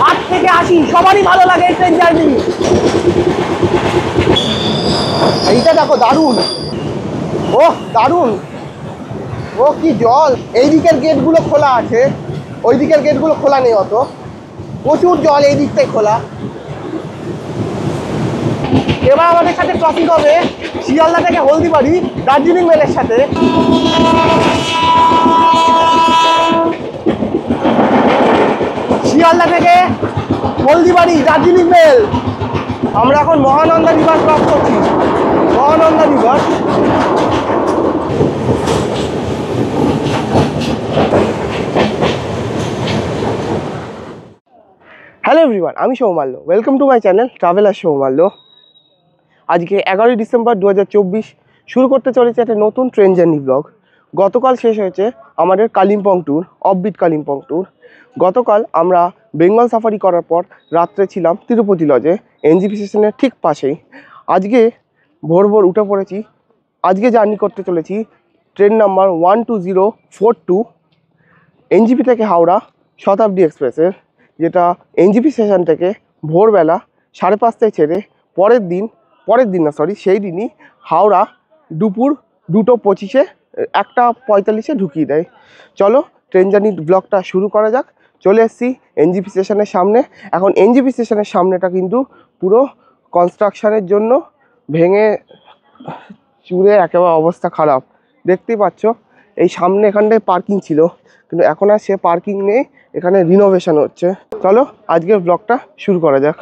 8 থেকে 80 সবারই ভালো লাগে এই ট্রেন জার্নি। এইটা দেখো দারুণ, ওহ দারুণ, ও কি জল। এই দিকের গেটগুলো খোলা আছে, ওই দিকের গেটগুলো খোলা নেই, অত প্রচুর জল এই দিকটাই খোলা। এবার আমাদের সাথে ক্রসিং হবে শিয়ালদা থেকে হলদিবাড়ি দার্জিলিং মেলের সাথে। শিয়ালদা থেকে হলদিবাড়ি দার্জিলিং মেল। আমরা এখন মহানন্দা রিভার ক্রস করছি, মহানন্দা রিভার। হ্যালো এভরিওয়ান, আমি Soumalya, welcome to my channel traveller Soumalya. আজকে 11ই ডিসেম্বর 2024 শুরু করতে চলেছে একটা নতুন ট্রেন জার্নি ব্লগ। গতকাল শেষ হয়েছে আমাদের Kalimpong tour, offbeat Kalimpong tour. গতকাল আমরা বেঙ্গল সাফারি করার পর রাত্রে ছিলাম তিরুপতি লজে, এনজিপি স্টেশনের ঠিক পাশেই। আজকে ভোর ভোর উঠে পড়েছি। আজকে জার্নি করতে চলেছি ট্রেন নাম্বার 12042 এনজিপি থেকে হাওড়া শতাব্দী এক্সপ্রেসের, যেটা এনজিপি স্টেশন থেকে ভোরবেলা 5:30টায় ছেড়ে সেই দিনই হাওড়া দুপুর 2:25-এ 1:45-এ ঢুকিয়ে দেয়। চলো ট্রেন জার্নির ব্লগটা শুরু করা যাক। চলে এসেছি এনজিপি স্টেশনের সামনে। এখন এনজিপি স্টেশনের সামনেটা কিন্তু পুরো কনস্ট্রাকশানের জন্য ভেঙে চুরে একেবারে অবস্থা খারাপ। দেখতেই পাচ্ছ, এই সামনে এখানটায় পার্কিং ছিল, কিন্তু এখন আর সে পার্কিং নেই, এখানে রিনোভেশন হচ্ছে। চলো আজকের ব্লগটা শুরু করা যাক।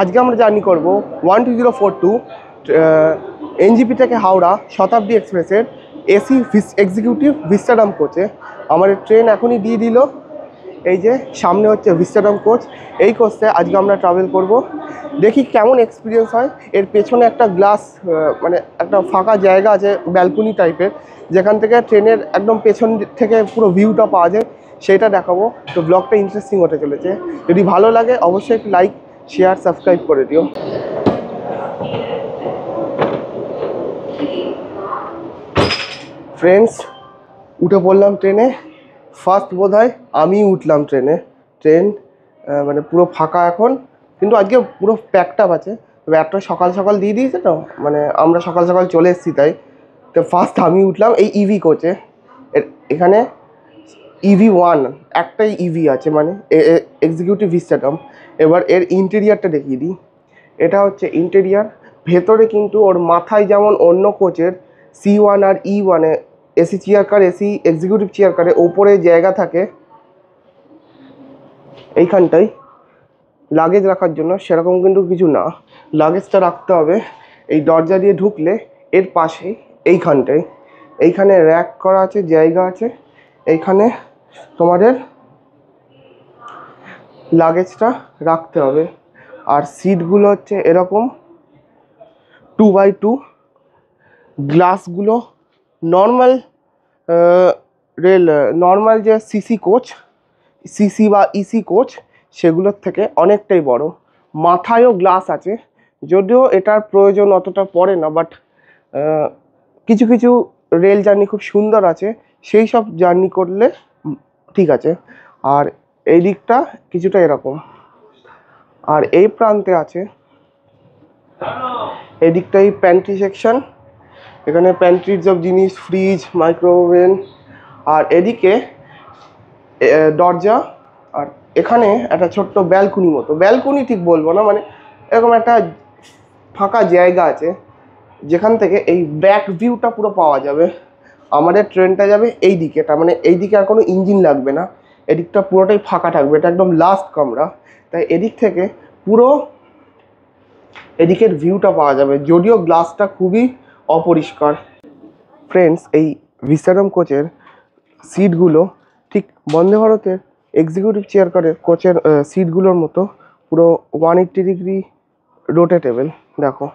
আজকে আমরা জার্নি করব 12042 এনজিপি থেকে হাওড়া শতাব্দী এক্সপ্রেসের এসি এক্সিকিউটিভ ভিস্টাডাম কোচে। আমাদের ট্রেন এখনই দিয়ে দিল। এই যে সামনে হচ্ছে ভিস্টাডাম কোচ, এই কোচে আজকে আমরা ট্রাভেল করব। দেখি কেমন এক্সপিরিয়েন্স হয়। এর পেছনে একটা গ্লাস মানে একটা ফাঁকা জায়গা আছে ব্যালকনি টাইপের, যেখান থেকে ট্রেনের একদম পেছন থেকে পুরো ভিউটা পাওয়া যায়, সেটা দেখাবো। তো ব্লগটা ইন্টারেস্টিং হতে চলেছে। যদি ভালো লাগে অবশ্যই একটু লাইক, শেয়ার, সাবস্ক্রাইব করে দিও। ফ্রেন্ডস, উঠে পড়লাম ট্রেনে। ফার্স্ট বোধহয় আমি উঠলাম ট্রেনে। ট্রেন মানে পুরো ফাঁকা এখন, কিন্তু আজকে পুরো প্যাকটা আছে। তবে একটা সকাল সকাল দিয়ে দিয়েছে, তো মানে আমরা সকাল সকাল চলে এসেছি তাই। তো ফার্স্ট আমি উঠলাম এই ইভি কোচে। এখানে EV1 একটাই ইভি আছে, মানে এক্সিকিউটিভ ভিস্টাডাম। এবার এর ইন্টেরিয়ারটা দেখিয়ে দিই। এটা হচ্ছে ইন্টেরিয়ার। ভেতরে কিন্তু ওর মাথায় যেমন অন্য কোচের C1 আর E1-এ AC chair car, AC executive chair কারে ওপরে জায়গা থাকে এইখানটাই লাগেজ রাখার জন্য, সেরকম কিন্তু কিছু না। লাগেজটা রাখতে হবে এই দরজা দিয়ে ঢুকলে এর পাশে এইখানটায়। এইখানে র্যাক করা আছে, জায়গা আছে। এইখানে তোমাদের লাগেজটা রাখতে হবে। আর সিটগুলো হচ্ছে এরকম 2x2। গ্লাসগুলো নর্মাল নর্মাল যে সিসি বা ইসি কোচ সেগুলোর থেকে অনেকটাই বড়। মাথায়ও গ্লাস আছে, যদিও এটার প্রয়োজন অতটা পড়ে না, বাট কিছু কিছু রেল জার্নি খুব সুন্দর আছে, সেই সব জার্নি করলে ঠিক আছে। আর এই দিকটা কিছুটা এরকম। আর এই প্রান্তে আছে, এই দিকটাই প্যান্ট্রি সেকশন। এখানে প্যান্ট্রির সব জিনিস, ফ্রিজ, মাইক্রোওভেন। আর এদিকে দরজা। আর এখানে একটা ছোট্ট ব্যালকনি মতো, ব্যালকনি ঠিক বলবো না, মানে এরকম একটা ফাঁকা জায়গা আছে, যেখান থেকে এই ব্যাক ভিউটা পুরো পাওয়া যাবে। আমাদের ট্রেনটা যাবে এই দিকে, তার মানে এই দিকে আর কোনো ইঞ্জিন লাগবে না, এদিকটা পুরোটাই ফাঁকা থাকবে। এটা একদম লাস্ট কামরা, তাই এদিক থেকে পুরো এদিকের ভিউটা পাওয়া যাবে, যদিও গ্লাসটা খুবই অপরিষ্কার। ফ্রেন্ডস, এই ভিস্টাডাম কোচের সিটগুলো ঠিক বন্দে ভারতের এক্সিকিউটিভ চেয়ার কোচের সিটগুলোর মতো পুরো 180 ডিগ্রি রোটেটেবল। দেখো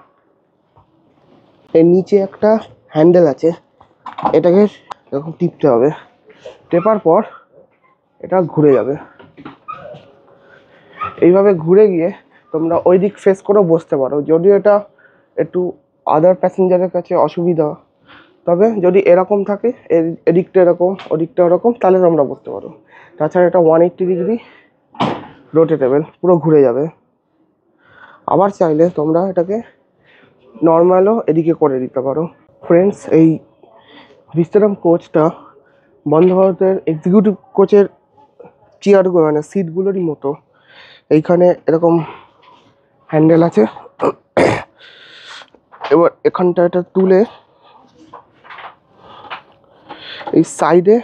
এর নিচে একটা হ্যান্ডেল আছে, এটাকে এরকম টিপতে হবে, টেপার পর এটা ঘুরে যাবে। এইভাবে ঘুরে গিয়ে তোমরা ওই দিক ফেস করেও বসতে পারো। যদিও এটা একটু আদার প্যাসেঞ্জারের কাছে অসুবিধা, তবে যদি এরকম থাকে এদিকটা এরকম ওদিকটা এরকম তাহলে তোমরা বসতে পারো। তাছাড়া এটা 180 ডিগ্রি রোটেটেবল, পুরো ঘুরে যাবে। আবার চাইলে তোমরা এটাকে নর্মালও এদিকে করে দিতে পারো। ফ্রেন্ডস, এই ভিস্তারাম কোচটা বন্দে ভারতের এক্সিকিউটিভ কোচের চেয়ারগুলো মানে সিটগুলোরই মতো। এইখানে এরকম হ্যান্ডেল আছে, এবার এখানটা এটা তুলে এই সাইডে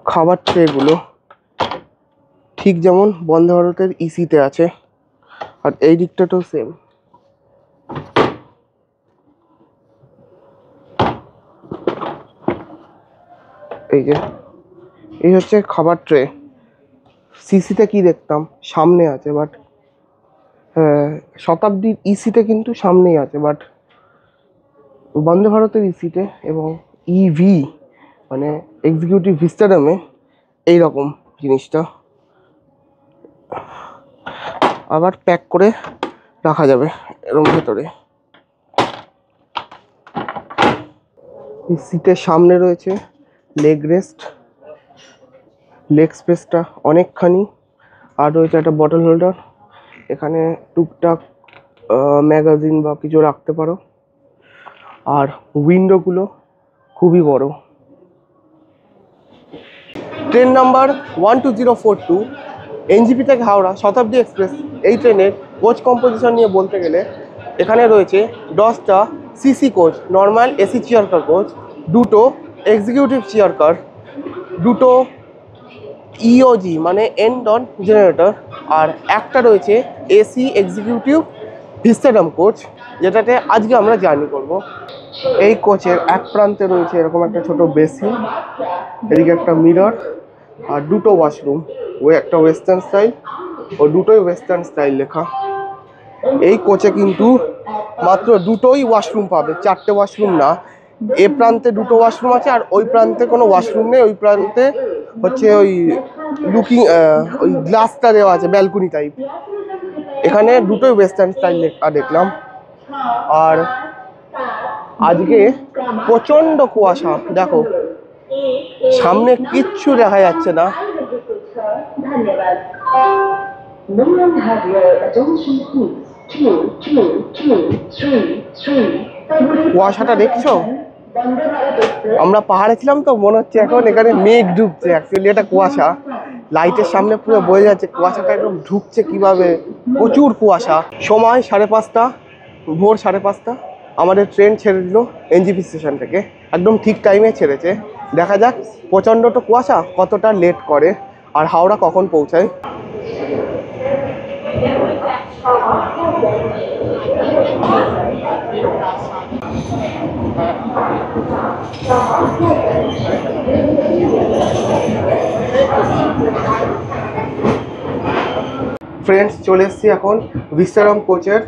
খাবার ট্রেগুলো ঠিক যেমন বন্দে ভারতের ইসিতে আছে, আর এই দিকটাটাও সেম। এই যে এই হচ্ছে খাবার ট্রে। সিসিতে কি দেখতাম সামনে আছে, বাট শতাব্দীর ইসিতে কিন্তু সামনেই আছে, বাট বন্দে ভারতের ইসিতে এবং ইভি মানে এক্সিকিউটিভ ভিস্তারামে এইরকম জিনিসটা আবার প্যাক করে রাখা যাবে এরকম ভেতরে। এই সিটের সামনে রয়েছে লেগ রেস্ট, লেগ স্পেসটা অনেকখানি, আর রয়েছে একটা বটল হোল্ডার, এখানে টুকটাক ম্যাগাজিন বা কিছু রাখতে পারো। আর উইন্ডোগুলো খুবই বড়। ট্রেন নাম্বার 12042 এনজিপি থেকে হাওড়া শতাব্দী এক্সপ্রেস, এই ট্রেনের কোচ কম্পোজিশন নিয়ে বলতে গেলে এখানে রয়েছে 10টা CC coach, normal AC chair car coach, 2টো এক্সিকিউটিভ চেয়ার কার, 2টো ইওজি মানে এন্ড অন জেনারেটর, আর একটা রয়েছে এসি এক্সিকিউটিভ ভিস্তারাম কোচ, যেটাতে আজকে আমরা জার্নি করব। এই কোচের এক প্রান্তে রয়েছে এরকম একটা ছোট বেসিন, এদিকে একটা মিরর, আর 2টো ওয়াশরুম, একটা ওয়েস্টার্ন স্টাইল ও 2টোই ওয়েস্টার্ন স্টাইল লেখা। এই কোচে কিন্তু মাত্র 2টোই ওয়াশরুম পাবে, 4টে ওয়াশরুম না। এ প্রান্তে 2টো ওয়াশরুম আছে, আর ওই প্রান্তে কোনো ওয়াশরুম নেই। ওই প্রান্তে হচ্ছে ওই লুকিং ওই গ্লাসটা দেওয়া আছে ব্যালকনি টাইপ। এখানে 2টোই ওয়েস্টার্ন স্টাইল লেখা দেখলাম। আর আজকে প্রচন্ড কুয়াশা, দেখো সামনে কিচ্ছু দেখা যাচ্ছে না। কুয়াশাটা দেখছো? আমরা পাহাড়ে ছিলাম তো মনে হচ্ছে এখন এখানে মেঘ ঢুকছে, অ্যাকচুয়ালি এটা কুয়াশা। লাইটের সামনে পুরো বোঝা যাচ্ছে কুয়াশাটা একদম ঢুকছে কিভাবে, প্রচুর কুয়াশা। সময় 5:30, ভোর 5:30। আমাদের ট্রেন ছেড়ে দিল এনজিপি স্টেশন থেকে, একদম ঠিক টাইমে ছেড়েছে। দেখা যাক প্রচণ্ড তো কুয়াশা কতটা লেট করে, আর হাওড়া কখন পৌঁছায়। ফ্রেন্ডস, চলে এসেছি এখন ভিস্তারাম কোচের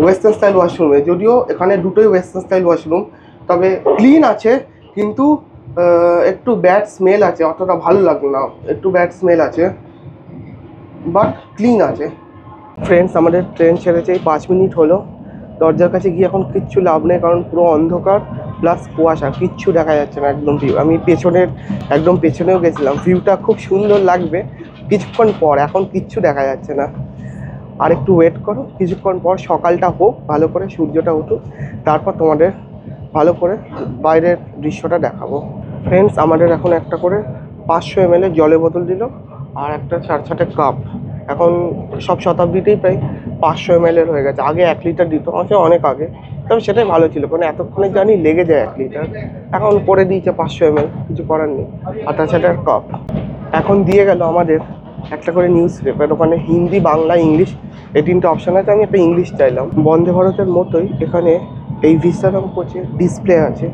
ওয়েস্টার্ন স্টাইল ওয়াশরুমে। যদিও এখানে 2টোই ওয়েস্টার্ন স্টাইল ওয়াশরুম, তবে ক্লিন আছে, কিন্তু একটু ব্যাড স্মেল আছে, অতটা ভালো লাগলো না, একটু ব্যাড স্মেল আছে, বাট ক্লিন আছে। ফ্রেন্ডস, আমাদের ট্রেন ছেড়েছে এই 5 মিনিট হলো। দরজার কাছে গিয়ে এখন কিচ্ছু লাভ নেই, কারণ পুরো অন্ধকার প্লাস কুয়াশা, কিচ্ছু দেখা যাচ্ছে না একদম ভিউ। আমি একদম পেছনেও গেছিলাম, ভিউটা খুব সুন্দর লাগবে কিছুক্ষণ পর, এখন কিচ্ছু দেখা যাচ্ছে না। আর একটু ওয়েট করো, কিছুক্ষণ পর সকালটা হোক, ভালো করে সূর্যটা উঠুক, তারপর তোমাদের ভালো করে বাইরের দৃশ্যটা দেখাবো। ফ্রেন্ডস, আমাদের এখন একটা করে 500 ml জলের বোতল দিল, আর একটা 4-6টে কাপ। এখন সব শতাব্দীতেই প্রায় 500 ml হয়ে গেছে। আগে 1 লিটার দিত, অনেক আগে, তবে সেটাই ভালো ছিল, কারণ এতক্ষণে জানি লেগে যায় 1 লিটার। এখন করে দিয়েছে 500 ml, কিছু করার নেই। আর তাছাড়া কাপ এখন দিয়ে গেল আমাদের একটা করে নিউজ পেপার, ওখানে হিন্দি, বাংলা, ইংলিশ এই 3টে অপশান আছে। আমি একটা ইংলিশ চাইলাম। বন্দে ভারতের মতোই এখানে এই ভিস্তারাম কোচে ডিসপ্লে আছে,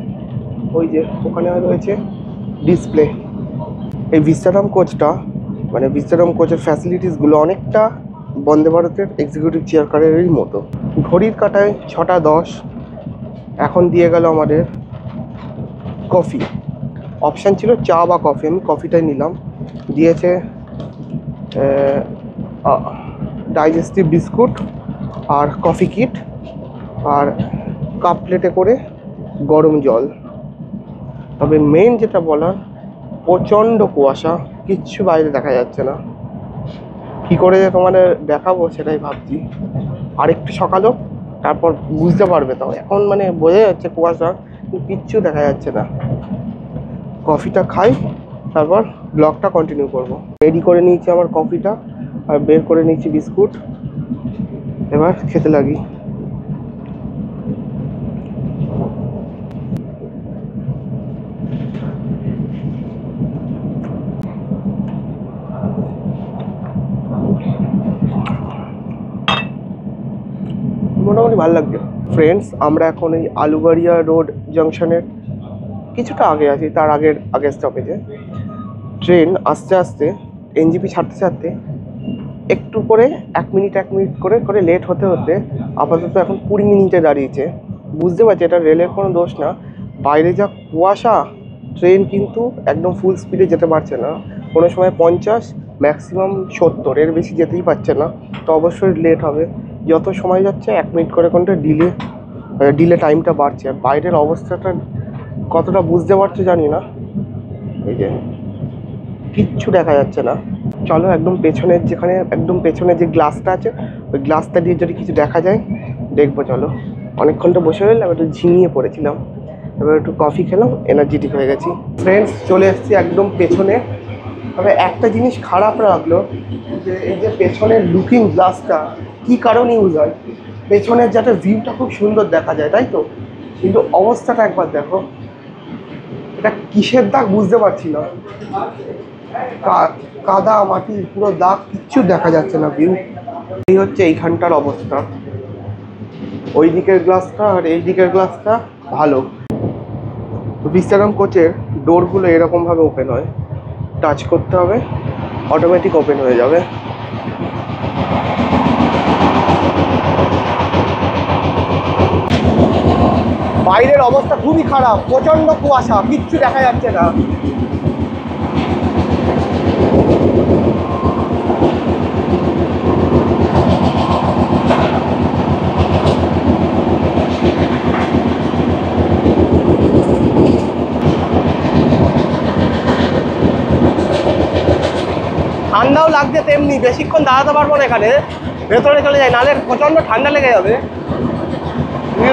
ওই যে ওখানে রয়েছে ডিসপ্লে। এই বিস্তারাম কোচটা মানে বিস্তারাম কোচের ফ্যাসিলিটিসগুলো অনেকটা বন্দে ভারতের এক্সিকিউটিভ চেয়ার কারেরই মতো। ঘড়ির কাঁটায় 6:10। এখন দিয়ে গেল আমাদের কফি। অপশান ছিল চা বা কফি, আমি কফিটাই নিলাম। দিয়েছে ডাইজেস্টিভ বিস্কুট আর কফি কিট আর কাপ প্লেটে করে গরম জল। তবে মেন যেটা বলার, প্রচণ্ড কুয়াশা, কিচ্ছু বাইরে দেখা যাচ্ছে না। কী করে যে তোমাদের দেখাবো সেটাই ভাবছি। আর একটু সকালও, তারপর বুঝতে পারবে। তো এখন মানে বোঝা যাচ্ছে কুয়াশা, কিচ্ছু দেখা যাচ্ছে না। কফিটা খাই, তারপর ব্লগটা কন্টিনিউ করব। রেডি করে নিয়েছি আমার কফিটা আর বের করে নিয়েছি বিস্কুট। এবার খেতে লাগি। মোটামুটি ভালো লাগছে। ফ্রেন্ডস, আমরা এখন এই আলুবাড়িয়া রোড জাংশনের কিছুটা আগে আছি, তার আগের স্টপেজে। ট্রেন আস্তে আস্তে এনজিপি ছাড়তে ছাড়তে একটু করে 1 মিনিট করে লেট হতে হতে আপাতত এখন 20 মিনিটে দাঁড়িয়েছে। বুঝতে পারছি এটা রেলের কোনো দোষ না, বাইরে যা কুয়াশা, ট্রেন কিন্তু একদম ফুল স্পিডে যেতে পারছে না। কোনো সময় 50, ম্যাক্সিমাম 70, এর বেশি যেতেই পারছে না। তো অবশ্যই লেট হবে। যত সময় যাচ্ছে 1 মিনিট করে ডিলে টাইমটা বাড়ছে। আর বাইরের অবস্থাটা কতটা বুঝতে পারছো জানি না, এই যে কিচ্ছু দেখা যাচ্ছে না। চলো একদম পেছনে যে গ্লাসটা আছে, ওই গ্লাসটা দিয়ে যদি কিছু দেখা যায় দেখবো। চলো, অনেকক্ষণটা বসে রইলাম, একটু ঝিমিয়ে পড়েছিলাম। এবার একটু কফি খেলাম, এনার্জেটিক হয়ে গেছি। ফ্রেন্ডস, চলে এসেছি একদম পেছনে। তবে একটা জিনিস খারাপ লাগলো, যে এই যে পেছনের লুকিং গ্লাসটা কী কারণে ইউজ হয়, পেছনের যাতে ভিউটা খুব সুন্দর দেখা যায়, তাই তো? কিন্তু অবস্থাটা একবার দেখো, এটা কিসের দাগ বুঝতে পারছি না। কাদা মাটি পুরো দাগ, কিচ্ছু দেখা যাচ্ছে না ভিউ। এই হচ্ছে এইখানটার অবস্থা। ওই দিকের গ্লাসটা আর এই দিকের গ্লাসটা ভালো। বিস্তারাম কোচের ডোরগুলো এরকমভাবে ওপেন হয়, টাচ করতে হবে, অটোমেটিক ওপেন হয়ে যাবে। বাইরের অবস্থা খুবই খারাপ, প্রচণ্ড কুয়াশা, কিচ্ছু দেখা যাচ্ছে না। ঠান্ডাও লাগছে তেমনি, বেশিক্ষণ দাঁড়াতে পারবো না এখানে, ভেতরে চলে যাই, নাহলে প্রচণ্ড ঠান্ডা লেগে যাবে।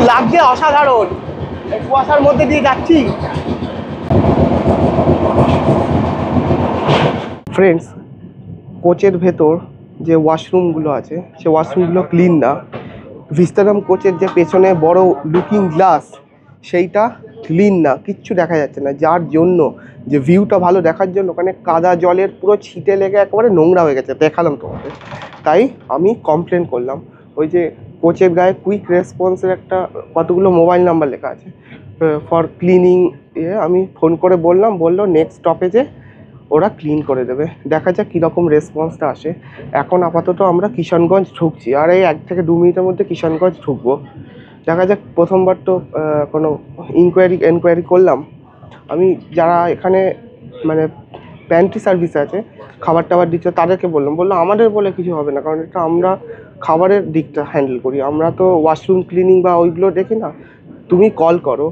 লাগছে অসাধারণ, এই কুয়াশার মধ্যে দিয়ে যাচ্ছি। ফ্রেন্ডস, কোচের ভেতর যে ওয়াশরুমগুলো আছে, সে ওয়াশরুমগুলো ক্লিন না। বিস্তারাম কোচের যে পেছনে বড় লুকিং গ্লাস, সেইটা ক্লিন না, কিচ্ছু দেখা যাচ্ছে না। যার জন্য যে ভিউটা ভালো দেখার জন্য ওখানে কাদা জলের পুরো ছিটে লেগে একেবারে নোংরা হয়ে গেছে, দেখালাম তোমাকে। তাই আমি কমপ্লেন করলাম। ওই যে কোচের গায়ে কুইক রেসপন্সের একটা কতগুলো মোবাইল নাম্বার লেখা আছে ফর ক্লিনিং, আমি ফোন করে বললো নেক্সট স্টপেজে ওরা ক্লিন করে দেবে। দেখা যাক কীরকম রেসপন্সটা আসে। এখন আপাতত আমরা কিষানগঞ্জ ঢুকছি, আর এই 1 থেকে 2 মিনিটের মধ্যে কিষানগঞ্জ ঢুকবো। দেখা যাক, প্রথমবার তো কোনো এনকোয়ারি করলাম। আমি যারা এখানে মানে প্যান্ট্রি সার্ভিস আছে, খাবার টাবার দিচ্ছে, তাদেরকে বললাম আমাদের বলে কিছু হবে না, কারণ এটা আমরা খাবারের দিকটা হ্যান্ডেল করি, আমরা তো ওয়াশরুম ক্লিনিং বা ওইগুলো দেখি না, তুমি কল করো।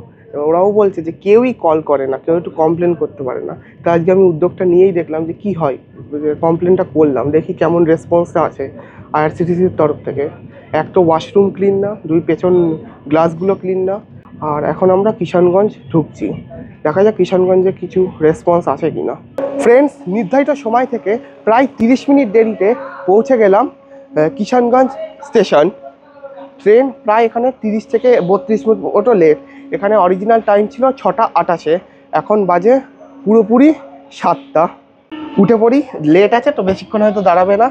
ওরাও বলছে যে কেউই কল করে না, কেউ একটু কমপ্লেন করতে পারে না। তো আজকে আমি উদ্যোগটা নিয়েই দেখলাম যে কী হয়, কমপ্লেনটা করলাম, দেখি কেমন রেসপন্সটা আছে আইআরসিটিসির তরফ থেকে। এক তো ওয়াশরুম ক্লিন না, 2 পেছন গ্লাসগুলো ক্লিন না। আর এখন আমরা কিষানগঞ্জ ঢুকছি, দেখা যাক কিষানগঞ্জে কিছু রেসপন্স আছে কি না। ফ্রেন্ডস, নির্ধারিত সময় থেকে প্রায় 30 মিনিট দেরিতে পৌঁছে গেলাম কিষানগঞ্জ স্টেশন। ট্রেন প্রায় এখানে 30 থেকে 32 মিনিট ওটো লেট। এখানে অরিজিনাল টাইম ছিল 6:28, এখন বাজে পুরোপুরি 7টা। উঠে পড়ি, লেট আছে তো বেশিক্ষণ হয়তো দাঁড়াবে না।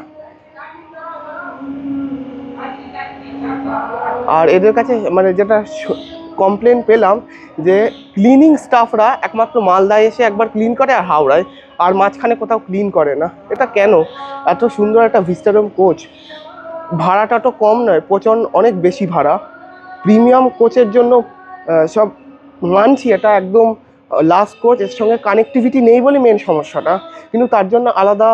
আর এদের কাছে মানে যেটা কমপ্লেন পেলাম যে ক্লিনিং স্টাফরা একমাত্র মালদায় এসে একবার ক্লিন করে আর হাওড়ায়, আর মাঝখানে কোথাও ক্লিন করে না। এটা কেন? এত সুন্দর একটা ভিস্টাডোম কোচ, ভাড়াটা তো কম নয়, অনেক বেশি ভাড়া। প্রিমিয়াম কোচের জন্য সব মানছি, এটা একদম লাস্ট কোচ, এর সঙ্গে কানেক্টিভিটি নেই বলে মেন সমস্যাটা, কিন্তু তার জন্য আলাদা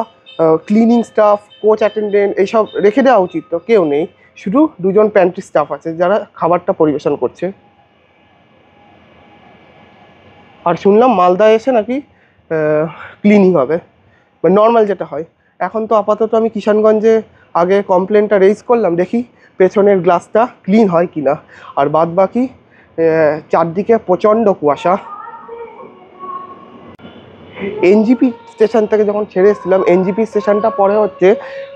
ক্লিনিং স্টাফ, কোচ অ্যাটেন্ডেন্ট এইসব রেখে দেওয়া উচিত, তো কেউ নেই, শুধু দুজন প্যান্ট্রি স্টাফ আছে যারা খাবারটা পরিবেশন করছে। আর শুনলাম মালদায় এসে নাকি ক্লিনিং হবে, মানে নর্মাল যেটা হয়। এখন তো আপাতত আমি কিষানগঞ্জে আগে কমপ্লেনটা রেজ করলাম, দেখি পেছনের গ্লাসটা ক্লিন হয় কি না। আর বাদ বাকি চারদিকে প্রচণ্ড কুয়াশা। এনজিপি স্টেশন থেকে যখন ছেড়ে এসেছিলাম, এনজিপি স্টেশনটা পরে হচ্ছে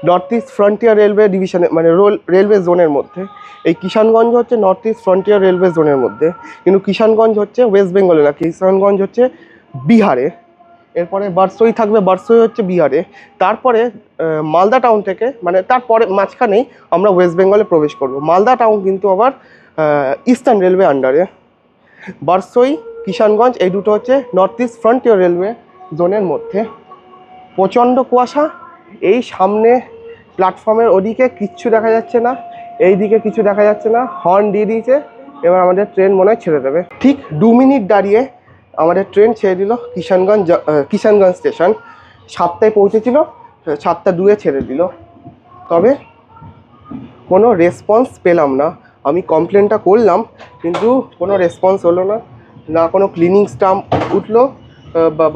নর্থ ইস্ট ফ্রন্টিয়ার রেলওয়ে ডিভিশনে, মানে রেলওয়ে জোনের মধ্যে। এই কিষানগঞ্জ হচ্ছে নর্থ ইস্ট ফ্রন্টিয়ার রেলওয়ে জোনের মধ্যে, কিন্তু কিষানগঞ্জ হচ্ছে ওয়েস্ট বেঙ্গলে না, কিষানগঞ্জ হচ্ছে বিহারে। এরপরে বারসই থাকবে, বারসই হচ্ছে বিহারে। তারপরে মালদা টাউন থেকে, মানে তারপরে মাঝখানেই আমরা ওয়েস্ট বেঙ্গলে প্রবেশ করব। মালদা টাউন কিন্তু আবার ইস্টার্ন রেলওয়ে আন্ডারে। বারসই, কিষানগঞ্জ এই দুটো হচ্ছে নর্থ ইস্ট ফ্রন্টিয়ার রেলওয়ে জোনের মধ্যে। প্রচণ্ড কুয়াশা, এই সামনে প্ল্যাটফর্মের ওদিকে কিচ্ছু দেখা যাচ্ছে না, এই দিকে কিছু দেখা যাচ্ছে না। হর্ন দিয়ে দিয়েছে, এবার আমাদের ট্রেন মনে হয় ছেড়ে দেবে। ঠিক 2 মিনিট দাঁড়িয়ে আমাদের ট্রেন ছেড়ে দিল কিষানগঞ্জ স্টেশন। 7টায় পৌঁছেছিল, 7:02 ছেড়ে দিল। তবে কোনো রেসপন্স পেলাম না। আমি কমপ্লেনটা করলাম, কিন্তু কোনো রেসপন্স হলো না, না কোনো ক্লিনিং স্টাফ উঠলো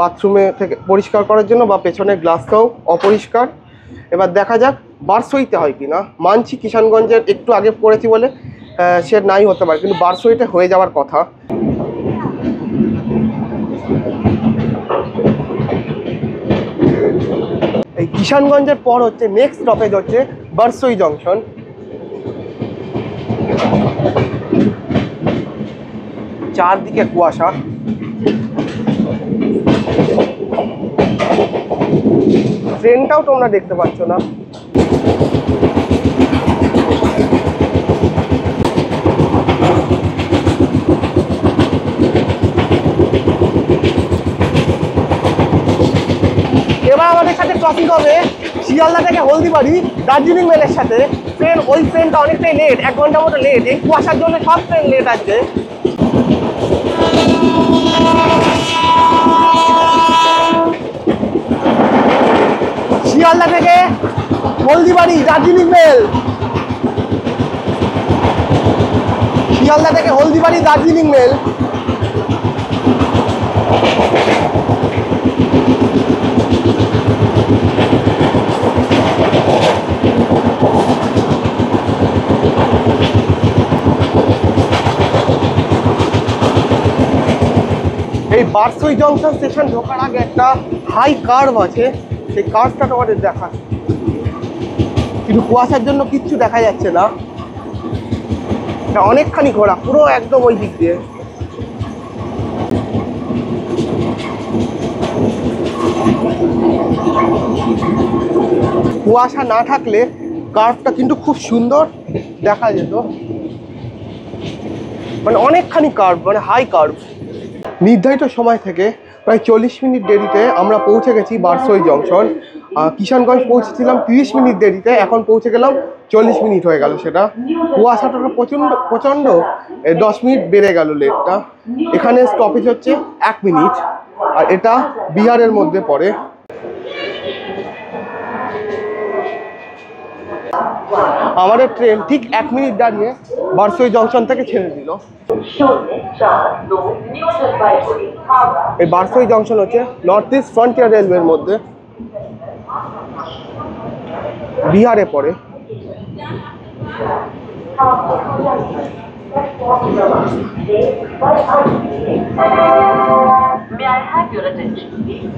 বাথরুমে থেকে পরিষ্কার করার জন্য, বা পেছনের গ্লাসটাও অপরিষ্কার। এবার দেখা যাক বারসইতে হয় কি না। মানছি কিষানগঞ্জের একটু আগে পড়েছি বলে সে নাই হতে পারে, কিন্তু বারসইতে হয়ে যাওয়ার কথা। এই কিষানগঞ্জের পর হচ্ছে নেক্সট স্টপেজ হচ্ছে বারসই জংশন। চারদিকে কুয়াশা, ট্রেনটাও তোমরা দেখতে পাচ্ছ না। এবার আমাদের সাথে ট্রফিক হবে শিয়ালদা থেকে হলদিবাড়ি দার্জিলিং মেলের সাথে। ওই ট্রেনটা অনেকটাই লেট, 1 ঘন্টা মতো লেট। এই কুয়াশার জন্য সব ট্রেন লেট আছে। শিয়ালদা থেকে হলদিবাড়ি দার্জিলিং মেল, শিয়ালদা থেকে হলদিবাড়ি দার্জিলিং মেল। এই বারসই জংশন স্টেশন ঢোকার আগে একটা হাই কার্ভ আছে, সেই কার্ভটা তোমাদের দেখা, কিন্তু কুয়াশার জন্য কিচ্ছু দেখা যাচ্ছে না। এটা অনেকখানি ঘোরা, পুরো একদম ওই দিক দিয়ে। কুয়াশা না থাকলে কার্ভটা কিন্তু খুব সুন্দর দেখা যেত, মানে অনেকখানি কার্ভ, মানে হাই কার্ভ। নির্ধারিত সময় থেকে প্রায় 40 মিনিট দেরিতে আমরা পৌঁছে গেছি বারসই জংশন। কিষানগঞ্জ পৌঁছেছিলাম 30 মিনিট দেরিতে, এখন পৌঁছে গেলাম 40 মিনিট হয়ে গেল। সেটা কুয়াশাটা প্রচণ্ড 10 মিনিট বেড়ে গেল লেটটা। এখানে স্টপেজ হচ্ছে 1 মিনিট, আর এটা বিহারের মধ্যে পড়ে। আমাদের ট্রেন ঠিক 1 মিনিট দাঁড়িয়ে বারসই জংশন থেকে ছেড়ে দিল। এই বারসই জংশন হচ্ছে নর্থ ইস্ট ফ্রন্টিয়ার রেলওয়ের মধ্যে, বিহারে পড়ে। May I have your attention, please?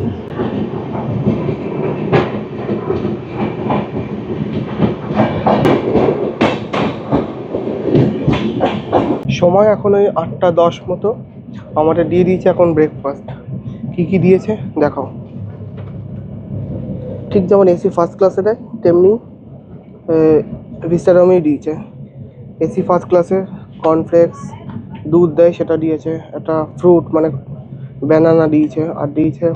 সময় এখন ওই 8:10 মতো। আমাদের দিয়ে দিয়েছে এখন ব্রেকফাস্ট। কি কি দিয়েছে দেখাও। ঠিক যেমন এসি ফার্স্ট ক্লাসে দেয় তেমনি ভিস্টাডোমেই দিয়েছে। এসি ফার্স্ট ক্লাসে কর্নফ্লেক্স, দুধ দেয় সেটা দিয়েছে, একটা ফ্রুট মানে ব্যানানা দিয়েছে, আর দিয়েছে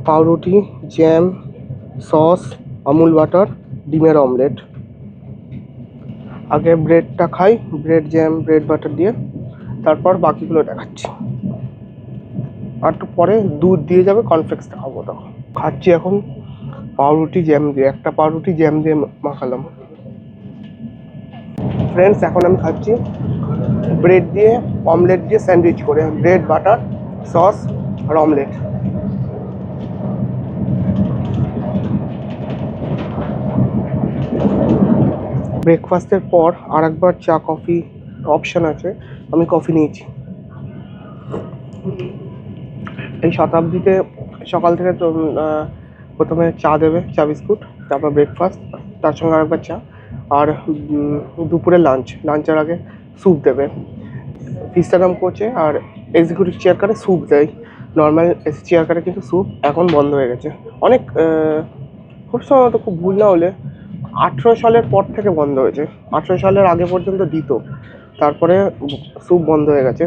পাউরুটি, জ্যাম, সস, আমুল বাটার, ডিমের অমলেট। আগে ব্রেডটা খাই, ব্রেড জ্যাম ব্রেড বাটার দিয়ে, তারপর বাকিগুলো দেখাচ্ছি। আর একটু পরে দুধ দিয়ে যাবে, কর্নফ্লেক্সটা খাবো। তখন খাচ্ছি এখন পাউরুটি জ্যাম দিয়ে, একটা পাউরুটি জ্যাম দিয়ে মাখালাম। ফ্রেন্ডস, এখন আমি খাচ্ছি ব্রেড দিয়ে অমলেট দিয়ে স্যান্ডউইচ করে, ব্রেড বাটার সস আর অমলেট। ব্রেকফাস্টের পর আর একবার চা কফি অপশান আছে, আমি কফি নিয়েছি। এই শতাব্দীতে সকাল থেকে তো প্রথমে চা দেবে, চা বিস্কুট, তারপর ব্রেকফাস্ট, তার সঙ্গে আরেকবার চা, আর দুপুরে লাঞ্চের আগে স্যুপ দেবে। ভিস্টাডাম কোচে আর এক্সিকিউটিভ চেয়ার কারে স্যুপ দেয়, নর্মাল এসি চেয়ার কারে কিন্তু স্যুপ এখন বন্ধ হয়ে গেছে। অনেক খুব সম্ভবত, খুব ভুল না হলে 18 সালের পর থেকে বন্ধ হয়েছে। 18 সালের আগে পর্যন্ত দিত, তারপরে স্যুপ বন্ধ হয়ে গেছে।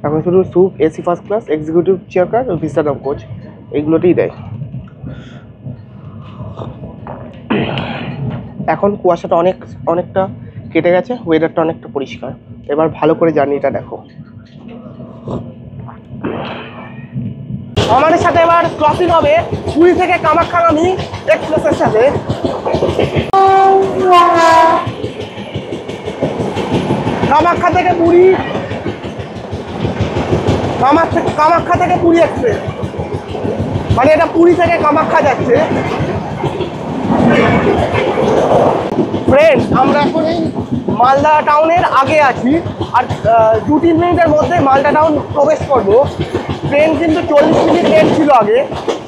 এখন শুধু স্যুপ, AC first class, executive chair car, vistadome coach, এইগুলোতেই দেয়। এখন কুয়াশাটা অনেকটা কেটে গেছে, ওয়েদারটা অনেকটা পরিষ্কার। এবার ভালো করে জার্নিটা দেখো। আমাদের সাথে এবার ক্রসিং হবে পুরী থেকে কামাখ্যাগামী এক্সপ্রেসের সাথে। কামাখ্যা থেকে পুরী, কামাখ্যা থেকে পুরী এক্সপ্রেস, মানে এটা পুরী থেকে কামাখ্যা যাচ্ছে। ফ্রেন্ডস, আমরা এখন এই মালদা টাউনের আগে আছি, আর 2-3 মিনিটের মধ্যে মালদা টাউন প্রবেশ করব। ট্রেন কিন্তু 40 মিনিট লেট ছিল আগে,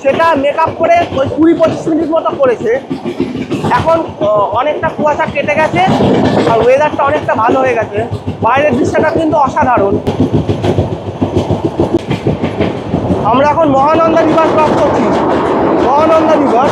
সেটা মেকআপ করে ওই 20-25 মিনিট মতো করেছে। এখন অনেকটা কুয়াশা কেটে গেছে আর ওয়েদারটা অনেকটা ভালো হয়ে গেছে। বাইরের দৃশ্যটা কিন্তু অসাধারণ। আমরা এখন মহানন্দা রিভার ক্রস করছি, মহানন্দা রিভার।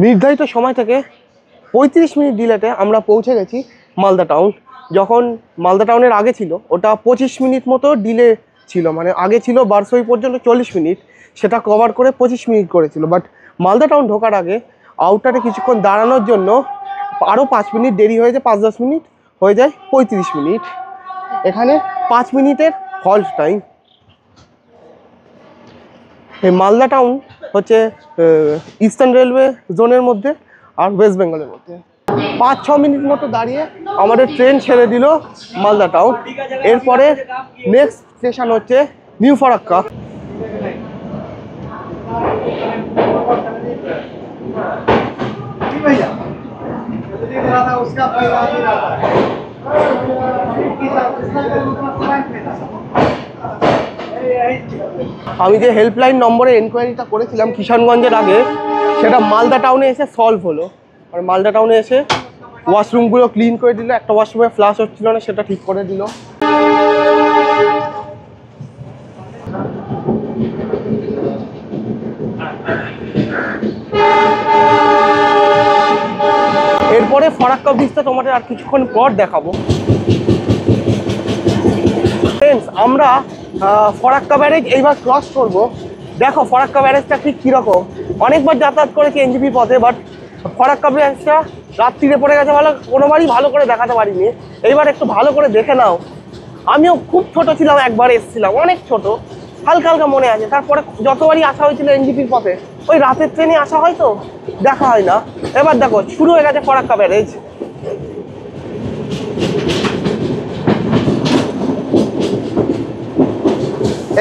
নির্ধারিত সময় থেকে 35 মিনিট ডিলেতে আমরা পৌঁছে গেছি মালদা টাউন। যখন মালদা টাউনের আগে ছিল ওটা 25 মিনিট মতো ডিলে ছিল, মানে আগে ছিল বারসই পর্যন্ত 40 মিনিট, সেটা কভার করে 25 মিনিট করেছিল। বাট মালদা টাউন ঢোকার আগে আউটারে কিছুক্ষণ দাঁড়ানোর জন্য আরও 5 মিনিট দেরি হয়ে যায়, 5-10 মিনিট হয়ে যায় 35 মিনিট। এখানে 5 মিনিটের হল্ট টাইম। এই মালদা টাউন হচ্ছে ইস্টার্ন রেলওয়ে জোনের মধ্যে আর ওয়েস্ট বেঙ্গলের মধ্যে। 5-6 মিনিট মতো দাঁড়িয়ে আমাদের ট্রেন ছেড়ে দিল মালদা টাউন। এরপরে নেক্সট স্টেশন হচ্ছে নিউ ফারাক্কা। আমি যে হেল্পলাইন নম্বরে এনকোয়ারিটা করেছিলাম কিষানগঞ্জের আগে, সেটা মালদা টাউনে এসে সলভ হলো। আর মালদা টাউনে এসে ওয়াশরুমগুলো ক্লিন করে দিল, একটা ওয়াশরুমে ফ্লাশ হচ্ছিল না, সেটা ঠিক করে দিল। এরপরে ফারাক্কা ব্রিজটা তোমাদের আর কিছুক্ষণ পর দেখাবো। ফ্রেন্ডস, আমরা ফারাক্কা ব্যারেজ এইবার ক্রস করব। দেখো ফারাক্কা ব্যারেজটা ঠিক কীরকম। অনেকবার যাতায়াত করেছি এনজিপি পথে, বাট ফারাক্কা ব্যারেজটা রাত্রিরে পড়ে গেছে, কোনোবারই ভালো করে দেখাতে পারিনি। এইবার একটু ভালো করে দেখে নাও। আমিও খুব ছোট ছিলাম, একবার এসেছিলাম, অনেক ছোট, হালকা হালকা মনে আছে। তারপরে যতবারই আসা হয়েছিল এনজিপির পথে, ওই রাতের ট্রেনে আসা হয় তো দেখা হয় না। এবার দেখো শুরু হয়ে গেছে ফারাক্কা ব্যারেজ।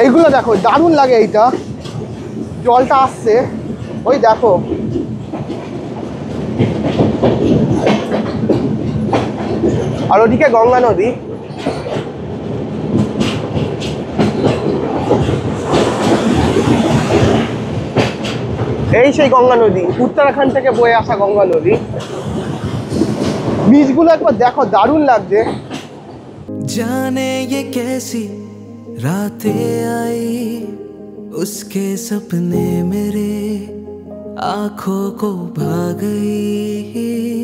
এইগুলো দেখো, দারুণ লাগে এইটা। জলটা আসছে, ওই দেখো। আর ওদিকে গঙ্গা নদী। এই সেই গঙ্গা নদী, উত্তরাখণ্ড থেকে বয়ে আসা গঙ্গা নদী। বীজগুলো একবার দেখো, দারুণ লাগছে। जाने ये कैसी रातें आई, उसके सपने मेरे आंखों को भा गई।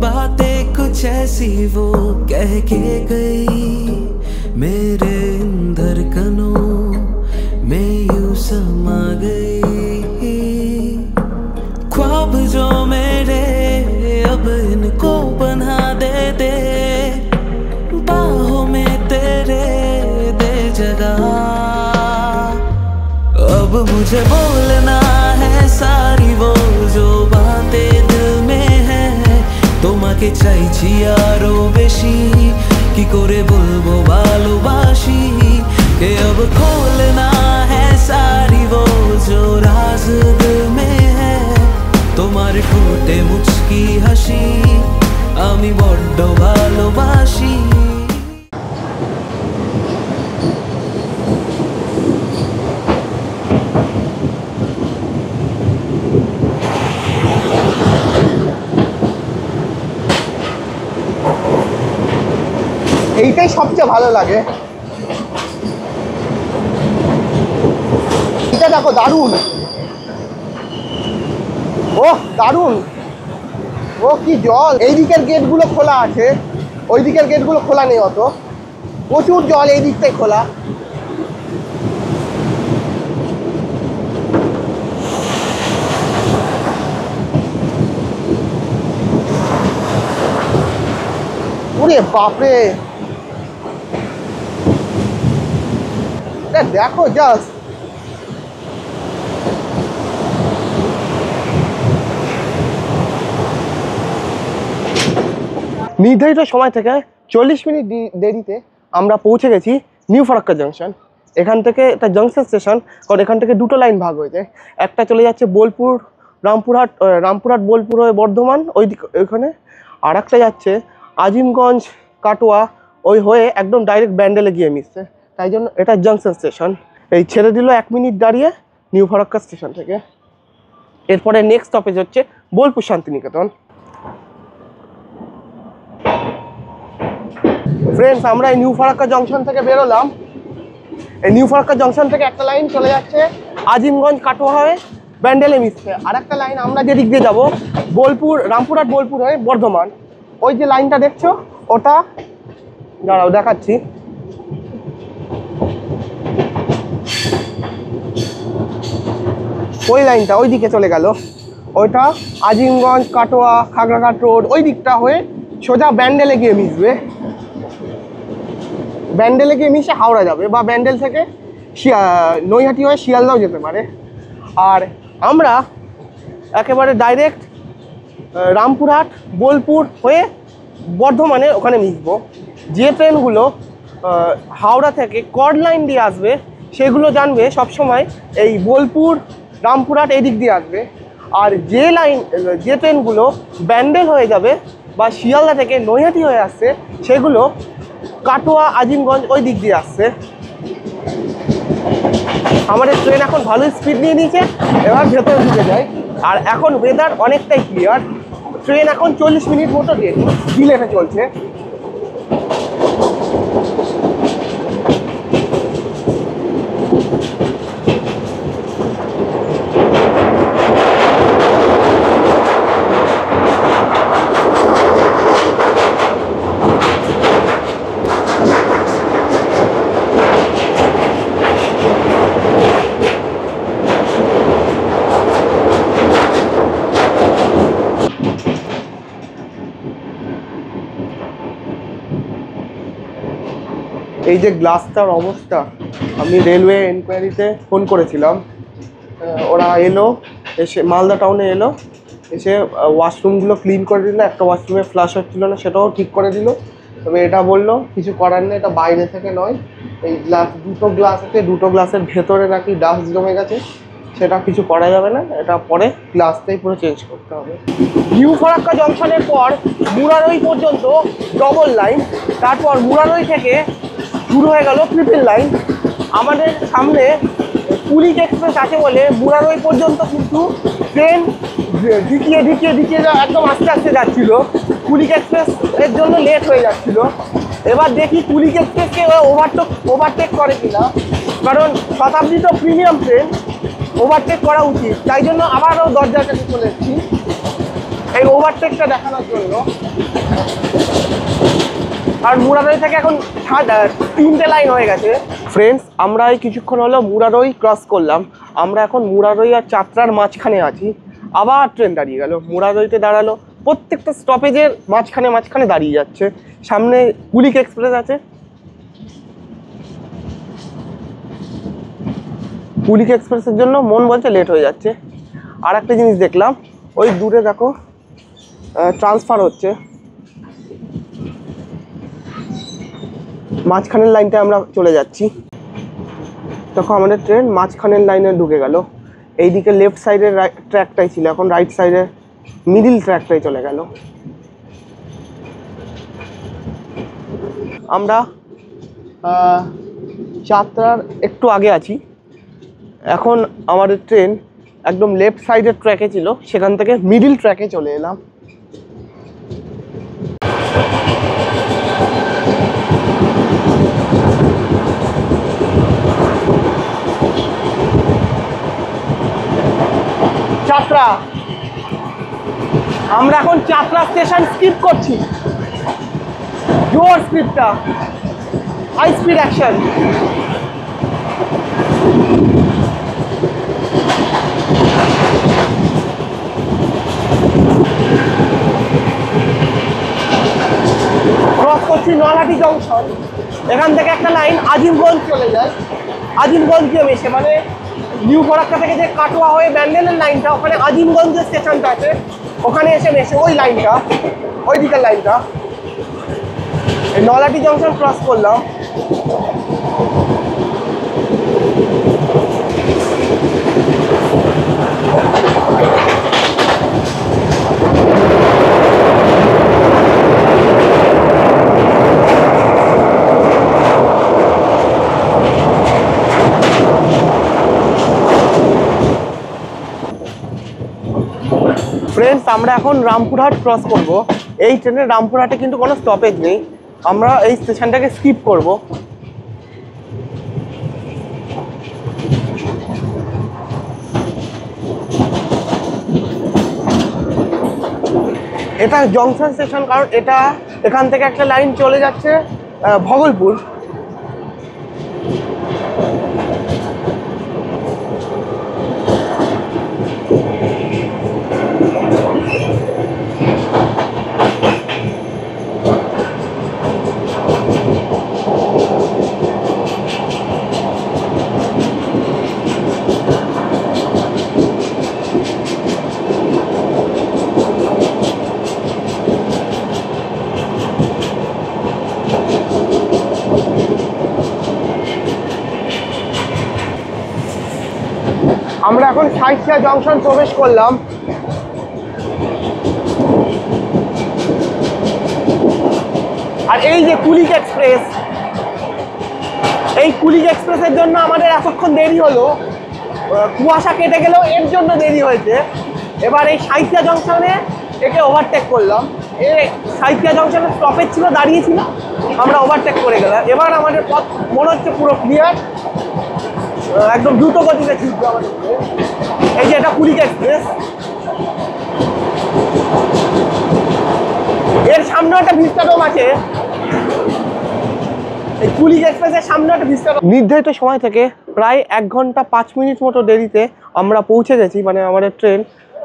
बातें कुछ ऐसी वो कह के गई, मेरे धड़कनों में यूं समा गई। ख्वाब जो मेरे अब इनको बना दे, बाहों में तेरे दे जगह। अब मुझे बोलना है सारी वो जो बातें दिल में है, তোমাকে চাইছি আরো বেশি, কি করে বলবো ভালোবাসি। कि अब खोलना है सारी वो जो राज दिल में है, তোমার ঠোঁটে মুচকি হাসি আমি বড্ড ভালোবাসি। এইটাই সবচেয়ে ভালো লাগে। এটা দেখো, দারুণ। ওহ দারুণ, ও কি জল। এই দিকের গেটগুলো খোলা আছে, ওই দিকের গেটগুলো খোলা নেই অত। প্রচুর জল এই দিকটাই খোলা। ওরে বাপরে, দেখো জাস্ট। নির্ধারিত সময় থেকে 40 মিনিট দেরিতে আমরা পৌঁছে গেছি নিউ ফারাক্কা জাংশন। এখান থেকে একটা জাংশন স্টেশন, কারণ এখান থেকে দুটো লাইন ভাগ হয়ে যায়। একটা চলে যাচ্ছে বোলপুর রামপুরহাট বোলপুর হয়ে বর্ধমান ওই দিক ওইখানে, আর একটা যাচ্ছে আজিমগঞ্জ কাটোয়া ওই হয়ে একদম ডাইরেক্ট ব্যান্ডেলে গিয়ে মিশছে। তাই জন্য এটা জাংশন স্টেশন। এই ছেড়ে দিল 1 মিনিট দাঁড়িয়ে নিউ ফারাক্কা স্টেশন থেকে। এরপরে নেক্সট স্টপেজ হচ্ছে বোলপুর শান্তিনিকেতন। ফ্রেন্ডস, আমরা এই নিউ ফারাক্কা জংশন থেকে বেরোলাম। এই নিউ ফারাক্কা জংশন থেকে একটা লাইন চলে যাচ্ছে আজিমগঞ্জ কাটোয়া হয়ে ব্যান্ডেলে মিশছে, আর একটা লাইন আমরা যেদিক দিয়ে যাবো রামপুরহাট বোলপুর হয়ে বর্ধমান। ওই যে লাইনটা দেখছো ওটা, দাঁড়াও দেখাচ্ছি। ওই লাইনটা ওই দিকে চলে গেল, ওইটা আজিমগঞ্জ কাটোয়া খাগড়াঘাট রোড ওই দিকটা হয়ে সোজা ব্যান্ডেলে গিয়ে মিশবে। ব্যান্ডেলে গিয়ে মিশে হাওড়া যাবে, বা ব্যান্ডেল থেকে নৈহাটি হয়ে শিয়ালদাও যেতে পারে। আর আমরা একেবারে ডাইরেক্ট রামপুরহাট বোলপুর হয়ে বর্ধমানে ওখানে মিশবো। যে ট্রেনগুলো হাওড়া থেকে কর্ড লাইন দিয়ে আসবে সেগুলো জানবে সবসময় এই বোলপুর রামপুরহাট এই দিক দিয়ে আসবে। আর যে ট্রেনগুলো ব্যান্ডেল হয়ে যাবে বা শিয়ালদা থেকে নৈহাটি হয়ে আসছে সেগুলো কাটোয়া আজিমগঞ্জ ওই দিক দিয়ে আসছে। আমাদের ট্রেন এখন ভালোই স্পিড নিয়ে নিয়েছে, এবার ভেতরে ঢুকে যায়। আর এখন ওয়েদার অনেকটাই ক্লিয়ার। ট্রেন এখন 40 মিনিট মতো ডিলেতে চলছে। এই যে গ্লাসটার অবস্থা, আমি রেলওয়ে এনকোয়ারিতে ফোন করেছিলাম, ওরা এলো, এসে মালদা টাউনে এলো, এসে ওয়াশরুমগুলো ক্লিন করে দিল। একটা ওয়াশরুমে ফ্লাশ হচ্ছিল না, সেটাও ঠিক করে দিল। তবে এটা বললো কিছু করার নেই, এটা বাইরে থেকে নয়, এই গ্লাস দুটো গ্লাস আছে, দুটো গ্লাসের ভেতরে নাকি ডাস্ট জমে গেছে, সেটা কিছু করা যাবে না, এটা পরে গ্লাসটাই পুরো চেঞ্জ করতে হবে। নিউ ফরাক্কা জংশনের পর মুরারই পর্যন্ত ডবল লাইন, তারপর মুরারই থেকে শুরু হয়ে গেল ট্রিপল লাইন। আমাদের সামনে কুলিক এক্সপ্রেস আছে বলে মুরারই পর্যন্ত কিন্তু ট্রেন ঢিকিয়ে একদম আস্তে আস্তে যাচ্ছিল, কুলিক এক্সপ্রেস এর জন্য লেট হয়ে যাচ্ছিল। এবার দেখি কুলিক এক্সপ্রেসকে ওভারটেক করে কিনা, কারণ শতাব্দী তো প্রিমিয়াম ট্রেন, ওভারটেক করা উচিত, তাই জন্য আবারও দরজার কাছে চলে এসেছি এই ওভারটেকটা দেখানোর জন্য। আর মুরারই থেকে এখন 3টে লাইন হয়ে গেছে। ফ্রেন্ডস, আমরা এই কিছুক্ষণ হলো মুরারই ক্রস করলাম, আমরা এখন মুরারই আর চাতরার মাঝখানে আছি। আবার ট্রেন দাঁড়িয়ে গেল, মুরারইতে দাঁড়ালো, প্রত্যেকটা স্টপেজের মাঝখানে দাঁড়িয়ে যাচ্ছে। সামনে কুলিক এক্সপ্রেস আছে, কুলিক এক্সপ্রেসের জন্য মন বলছে লেট হয়ে যাচ্ছে। আর একটা জিনিস দেখলাম, ওই দূরে দেখো ট্রান্সফার হচ্ছে, মাঝখানের লাইনটা আমরা চলে যাচ্ছি। দেখো আমাদের ট্রেন মাঝখানের লাইনে ঢুকে গেল, এইদিকে লেফট সাইডের ট্র্যাকটাই ছিল, এখন রাইট সাইডের মিডিল ট্র্যাকটাই চলে গেল। আমরা চাতরার একটু আগে আছি, এখন আমাদের ট্রেন একদম লেফট সাইডের ট্র্যাকে ছিল, সেখান থেকে মিডিল ট্র্যাকে চলে এলাম। চাতরা, আমরা এখন চাতরা স্টেশন স্কিপ করছি, জোর স্পিডটা, হাই স্পিড অ্যাকশন। ক্রস করছি নলহাটি জংশন, এখান থেকে একটা লাইন আজিমগঞ্জ চলে যায়, আজিমগঞ্জ গিয়ে মেশে, মানে নিউ ফরাক্কা থেকে যে কাটোয়া হয়ে ব্যান্ডেলের লাইনটা, ওখানে আজিমগঞ্জের স্টেশনটা আছে, ওখানে এসে মেশে ওই লাইনটা, ওই দিকের লাইনটা। এই নলহাটি জংশন ক্রস করলাম। ফ্রেন্ডস, আমরা এখন রামপুরহাট ক্রস করব। এই ট্রেনের রামপুরহাটে কিন্তু কোনো স্টপেজ নেই, আমরা এই স্টেশনটাকে স্কিপ করব। এটা জংশন স্টেশন, কারণ এটা এখান থেকে একটা লাইন চলে যাচ্ছে ভগলপুর। আমরা এখন সাইথিয়া জংশন প্রবেশ করলাম। আর এই যে কুলিক এক্সপ্রেস, এই কুলিক এক্সপ্রেসের জন্য আমাদের এতক্ষণ দেরি হলো, কুয়াশা কেটে গেলেও এর জন্য দেরি হয়েছে। এবার এই সাইথিয়া জংশনে একে ওভারটেক করলাম, এই সাইথিয়া জংশনের স্টপেজ ছিল, দাঁড়িয়েছিল, আমরা ওভারটেক করে গেলাম। এবার আমাদের পথ মনে হচ্ছে পুরো ক্লিয়ার, একদম দ্রুত গতিতে ছুটবে আমাদের। এই যে এটা কুলিক এক্সপ্রেস, এর সামনে একটা ভিস্টাডোম আছে, এই কুলিক এক্সপ্রেসের সামনে একটা ভিস্টাডোম। নির্ধারিত সময় থেকে প্রায় 1 ঘন্টা 5 মিনিট মতো দেরিতে আমরা পৌঁছে গেছি, মানে আমাদের ট্রেন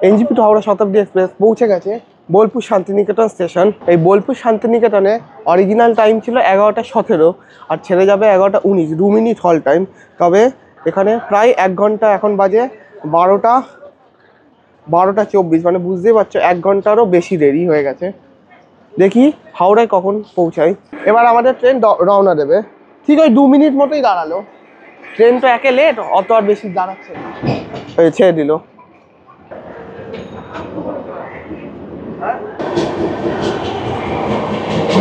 এনজিপি টু হাওড়া শতাব্দী এক্সপ্রেস পৌঁছে গেছে বোলপুর শান্তিনিকেতন স্টেশন। এই বোলপুর শান্তিনিকেতনে অরিজিনাল টাইম ছিল 11টা 17 আর ছেড়ে যাবে 11টা 19, 2 মিনিট হল টাইম। তবে এখানে প্রায় 1 ঘন্টা, এখন বাজে 12টা 24, মানে বুঝতেই পারছো 1 ঘন্টারও বেশি দেরি হয়ে গেছে। দেখি হাওড়ায় কখন পৌঁছাই। এবার আমাদের ট্রেন রওনা দেবে, ঠিক ওই 2 মিনিট মতোই দাঁড়ালো। ট্রেন তো একে লেট, অত আর বেশি দাঁড়াচ্ছে না, ছেড়ে দিল।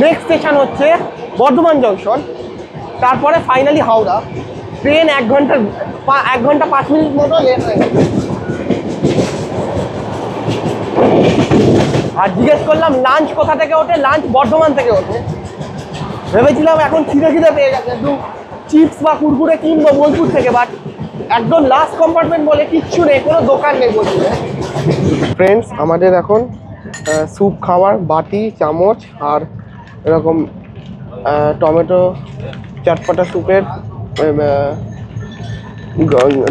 নেক্সট স্টেশন হচ্ছে বর্ধমান জংশন, তারপরে ফাইনালি হাওড়া। ট্রেন 1 ঘন্টা 5 মিনিট মতো লেট হয়ে গেছে। আর জিজ্ঞেস করলাম লাঞ্চ কোথা থেকে ওঠে, লাঞ্চ বর্ধমান থেকে ওঠে। ভেবেছিলাম এখন খিদে পেয়ে গেছে, একটু চিপস বা কুরকুরে কিনবো বোলপুর থেকে, বাট একদম লাস্ট কম্পার্টমেন্ট বলে কিচ্ছু নেই, কোনো দোকান নেই বোলপুরে। ফ্রেন্ডস, আমাদের এখন স্যুপ খাওয়ার বাটি, চামচ আর এরকম টমেটো চটপটা স্যুপের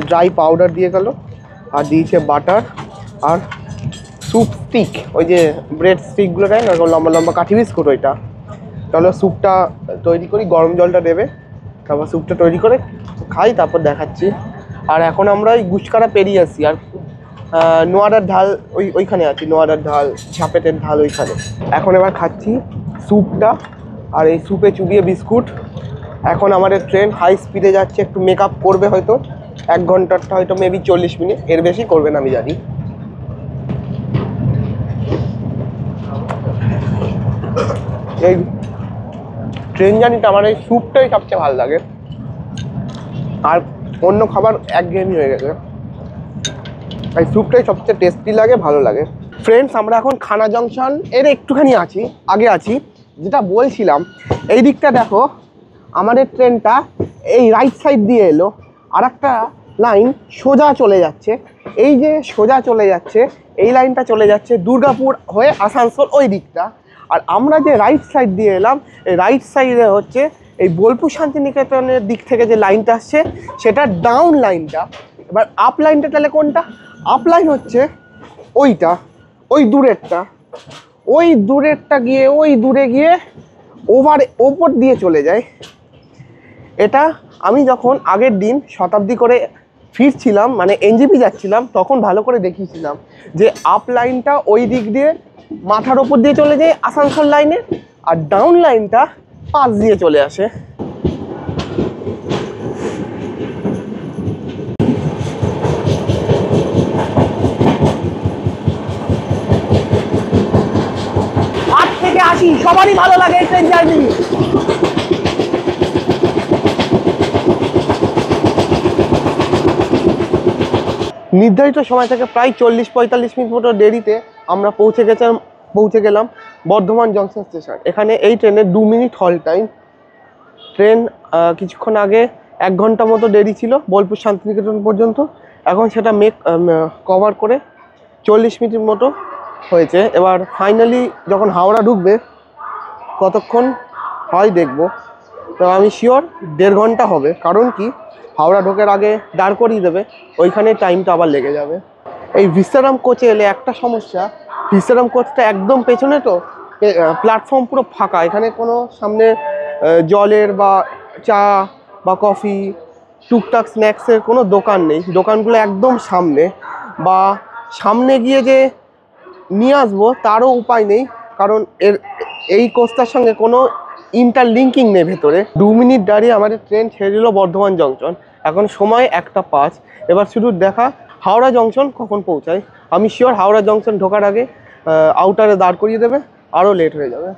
ড্রাই পাউডার দিয়ে গেল, আর দিয়েছে বাটার আর স্যুপ স্টিক, ওই যে ব্রেড স্টিকগুলো দেয় না, লম্বা লম্বা কাঠি বিস্কুট, ওইটা। তাহলে স্যুপটা তৈরি করি, গরম জলটা দেবে, তারপর স্যুপটা তৈরি করে খাই, তারপর দেখাচ্ছি। আর এখন আমরা ওই গুচকারা পেরিয়ে আসি, আর নোয়াডার ঢাল ওইখানে আছি, নোয়াডার ঢাল, ঝাপেটের ঢাল ওইখানে। এখন এবার খাচ্ছি স্যুপটা, আর এই স্যুপে চুবিয়ে বিস্কুট। এখন আমাদের ট্রেন হাই স্পিডে যাচ্ছে, একটু মেকআপ করবে হয়তো, 1 ঘন্টারটা হয়তো মেবি 40 মিনিট, এর বেশি করবে না আমি জানি। এই ট্রেন জার্নিটা আমার এই স্যুপটাই সবচেয়ে ভালো লাগে, আর অন্য খাবার একঘেয়েমি হয়ে গেছে, এই স্যুপটাই সবচেয়ে টেস্টি লাগে, ভালো লাগে। ফ্রেন্ডস, আমরা এখন খানা জংশন এর একটুখানি আগে আছি। যেটা বলছিলাম, এই দিকটা দেখো, আমাদের ট্রেনটা এই রাইট সাইড দিয়ে এলো, আর একটা লাইন সোজা চলে যাচ্ছে। এই যে সোজা চলে যাচ্ছে, এই লাইনটা চলে যাচ্ছে দুর্গাপুর হয়ে আসানসোল ওই দিকটা। আর আমরা যে রাইট সাইড দিয়ে এলাম, এই রাইট সাইডে হচ্ছে এই বোলপুর শান্তিনিকেতনের দিক থেকে যে লাইনটা আসছে, সেটা ডাউন লাইনটা। এবার আপ লাইনটা তাহলে কোনটা? আপ লাইন হচ্ছে ওইটা, ওই দূরেরটা গিয়ে ওই দূরে গিয়ে ওপর দিয়ে চলে যায়। এটা আমি যখন আগের দিন শতাব্দী করে ফিরছিলাম, মানে এনজেপি যাচ্ছিলাম, তখন ভালো করে দেখিয়েছিলাম যে আপ লাইনটা ওই দিক দিয়ে মাথার ওপর দিয়ে চলে যায় আসানসোল লাইনে, আর ডাউন লাইনটা পাশ দিয়ে চলে আসে। আসি, সবারই ভালো লাগে এই ট্রেন জার্নি। নির্ধারিত সময় থেকে প্রায় 40-45 মিনিট মতো দেরিতে আমরা পৌঁছে গেলাম বর্ধমান জংশন স্টেশন। এখানে এই ট্রেনের 2 মিনিট হল টাইম। ট্রেন কিছুক্ষণ আগে 1 ঘন্টা মতো দেরি ছিল বোলপুর শান্তিনিকেতন পর্যন্ত, এখন সেটা কভার করে 40 মিনিট মতো হয়েছে। এবার ফাইনালি যখন হাওড়া ঢুকবে কতক্ষণ হয় দেখবো, তো আমি শিওর 1.5 ঘন্টা হবে, কারণ কি হাওড়া ঢোকার আগে দাঁড় করিয়ে দেবে, ওইখানে টাইমটা আবার লেগে যাবে। এই ভিস্তারাম কোচে এলে একটা সমস্যা, ভিস্তারাম কোচটা একদম পেছনে, তো প্ল্যাটফর্ম পুরো ফাঁকা, এখানে কোনো সামনে জলের বা চা বা কফি, টুকটাক স্ন্যাক্সের কোনো দোকান নেই, দোকানগুলো একদম সামনে, বা সামনে গিয়ে যে নিয়ে আসবো তারও উপায় নেই, কারণ এই কোচটার সঙ্গে কোনো ইন্টারলিঙ্কিং নেই ভেতরে। 2 মিনিট দাঁড়িয়ে আমাদের ট্রেন ছেড়ে দিল বর্ধমান জংশন, এখন সময় 1:05। এবার শুধু দেখা হাওড়া জংশন কখন পৌঁছায়। আমি শিওর হাওড়া জংশন ঢোকার আগে আউটারে দাঁড় করিয়ে দেবে, আরও লেট হয়ে যাবে।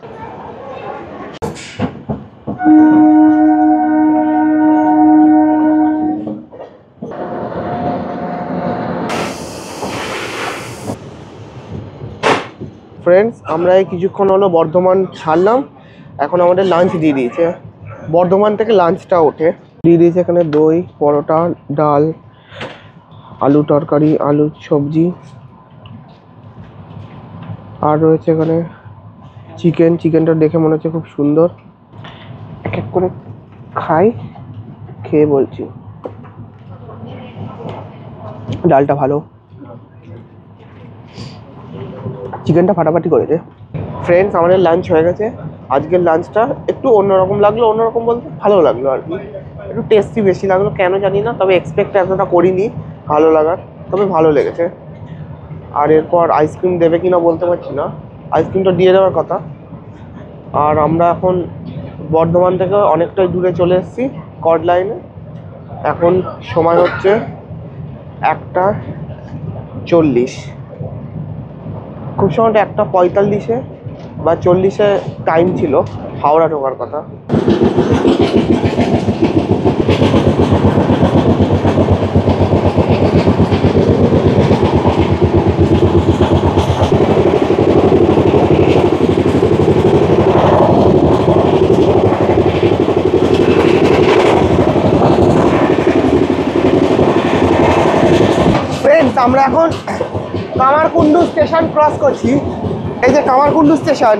ফ্রেন্ডস, আমরা এই কিছুক্ষণ হলো বর্ধমান ছাড়লাম, এখন আমাদের লাঞ্চ দিয়ে দিয়েছে, বর্ধমান থেকে লাঞ্চটা ওঠে দিয়ে দিয়েছে। এখানে দই, পরোটা, ডাল, আলু তরকারি, আলু সবজি, আর রয়েছে এখানে চিকেনটা দেখে মনে হচ্ছে খুব সুন্দর। এক এক করে খেয়ে বলছি, ডালটা ভালো, চিকেনটা ফাটাফাটি করেছে। ফ্রেন্ডস, আমাদের লাঞ্চ হয়ে গেছে। আজকের লাঞ্চটা একটু অন্যরকম লাগলো, অন্যরকম বলতে ভালো লাগলো আর কি, একটু টেস্টি বেশি লাগলো, কেন জানি না, তবে এক্সপেক্ট এতটা করিনি ভালো লাগার, তবে ভালো লেগেছে। আর এরপর আইসক্রিম দেবে কিনা বলতে পারছি না, আইসক্রিমটা দিয়ে দেওয়ার কথা, আর আমরা এখন বর্ধমান থেকে অনেকটাই দূরে চলে এসেছি কর্ড লাইনে। এখন সময় হচ্ছে 1:40। খুব সময়টা 1:45 বা 40 টাইম ছিল হাওড়া ঢোকার কথা। আমরা এখন কামারকুণ্ডু স্টেশন ক্রস করছি। এই যে কামারকুণ্ডু স্টেশন,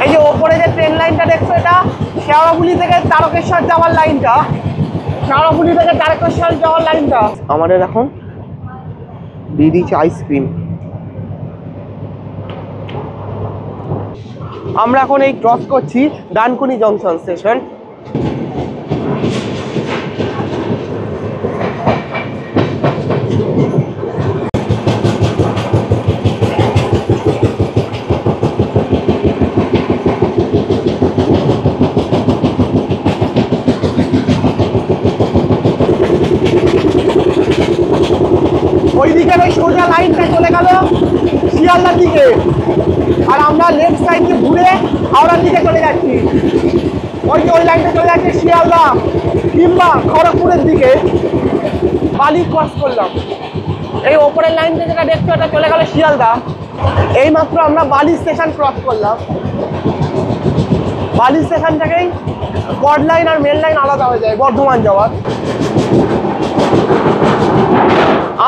এই যে ওপরে যে ট্রেন লাইনটা দেখছো, এটা শেওড়াফুলি থেকে তারকেশ্বর যাওয়ার লাইনটা, শেওড়াফুলি থেকে তারকেশ্বর যাওয়ার লাইনটা। আমাদের এখন দিয়ে দিয়েছে আইসক্রিম। আমরা এখন এই ক্রস করছি ডানকুনি জংশন স্টেশন। ওইদিকে ওই সোজা লাইনটা চলে গেল শিয়ালদার দিকে, আর আমরা লেফট সাইড দিয়ে ঘুরে হাওড়ার দিকে চলে যাচ্ছি। ওই যে ওই লাইনটা চলে যাচ্ছে শিয়ালদা কিংবা খড়গপুরের দিকে। বালি ক্রস করলাম, এই ওপরের লাইনটা যেটা দেখছো এটা চলে গেল শিয়ালদা। এইমাত্র আমরা বালি স্টেশন ক্রস করলাম। বালি স্টেশন থেকেই কর্ড লাইন আর মেন লাইন আলাদা হয়ে যায় বর্ধমান যাওয়ার।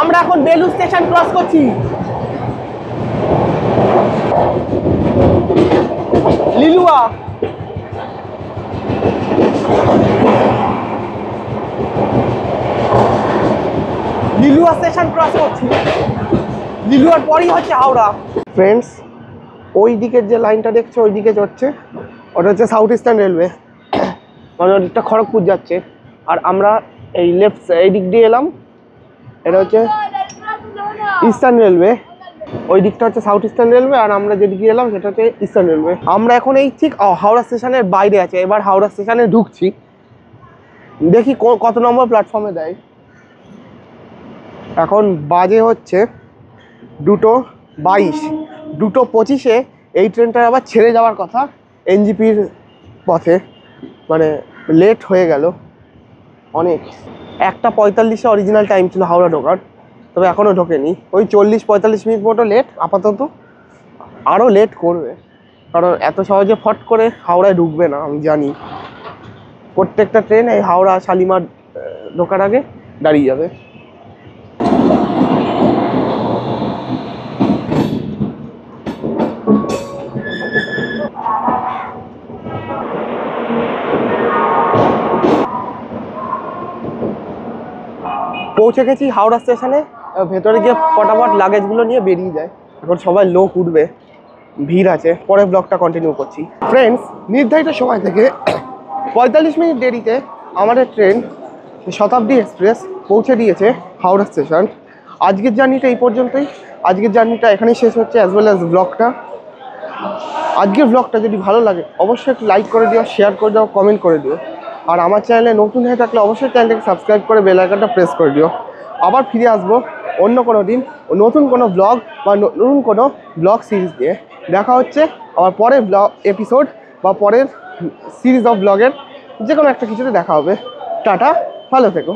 আমরা এখন বেলুড় স্টেশন ক্রস করছি। লিলুয়া লিলুয়া স্টেশন ক্রস করছি। লিলুয়ার পরই হচ্ছে হাওড়া। ফ্রেন্ডস, ওই দিকের যে লাইনটা দেখছো ওই দিকে যাচ্ছে, ওটা হচ্ছে সাউথ ইস্টার্ন রেলওয়ে, মানে ওদিকটা খড়গপুর যাচ্ছে। আর আমরা এই লেফট এই দিক দিয়ে এলাম, এটা হচ্ছে ইস্টার্ন রেলওয়ে। ওই দিকটা হচ্ছে সাউথ ইস্টার্ন রেলওয়ে, আর আমরা যেদিকে এলাম সেটা হচ্ছে ইস্টার্ন রেলওয়ে। আমরা এখন এই ঠিক হাওড়া স্টেশনের বাইরে আছে, এবার হাওড়া স্টেশনে ঢুকছি। দেখি কত নম্বর প্ল্যাটফর্মে দেয়। এখন বাজে হচ্ছে 2:22। 2:25 এই ট্রেনটা আবার ছেড়ে যাওয়ার কথা এনজিপির পথে, মানে লেট হয়ে গেল অনেক। 1:45 অরিজিনাল টাইম ছিল হাওড়া ঢোকার, তবে এখনও ঢোকেনি। ওই 40-45 মিনিট মতো লেট আপাতত, আরও লেট করবে, কারণ এত সহজে ফট করে হাওড়ায় ঢুকবে না। আমি জানি প্রত্যেকটা ট্রেন এই হাওড়া শালিমার ঢোকার আগে দাঁড়িয়ে যাবে। পৌঁছে গেছি হাওড়া স্টেশনে। ভেতরে গিয়ে ফটাফট লাগেজগুলো নিয়ে বেরিয়ে যায়। এখন সবাই লোক উঠবে, ভিড় আছে। পরে ব্লগটা কন্টিনিউ করছি। ফ্রেন্ডস, নির্ধারিত সময় থেকে 45 মিনিট দেরিতে আমাদের ট্রেন শতাব্দী এক্সপ্রেস পৌঁছে দিয়েছে হাওড়া স্টেশন। আজকের জার্নিটা এই পর্যন্তই। আজকের জার্নিটা এখানেই শেষ হচ্ছে, অ্যাজ ওয়েল অ্যাজ ব্লগটা। আজকের ব্লগটা যদি ভালো লাগে অবশ্যই একটু লাইক করে দিও, শেয়ার করে দাও, কমেন্ট করে দিও। আর আমার চ্যানেলে নতুন হয়ে থাকলে অবশ্যই চ্যানেলটাকে সাবস্ক্রাইব করে বেল আইকনটা প্রেস করে দিও। আবার ফিরে আসবো অন্য কোনো দিন নতুন কোনো ব্লগ বা নতুন কোনো ব্লগ সিরিজ নিয়ে। দেখা হচ্ছে আবার পরের ব্লগ এপিসোড বা পরের সিরিজ অফ ব্লগের যে কোনো একটা কিছুতে দেখা হবে। টাটা, ভালো থেকো।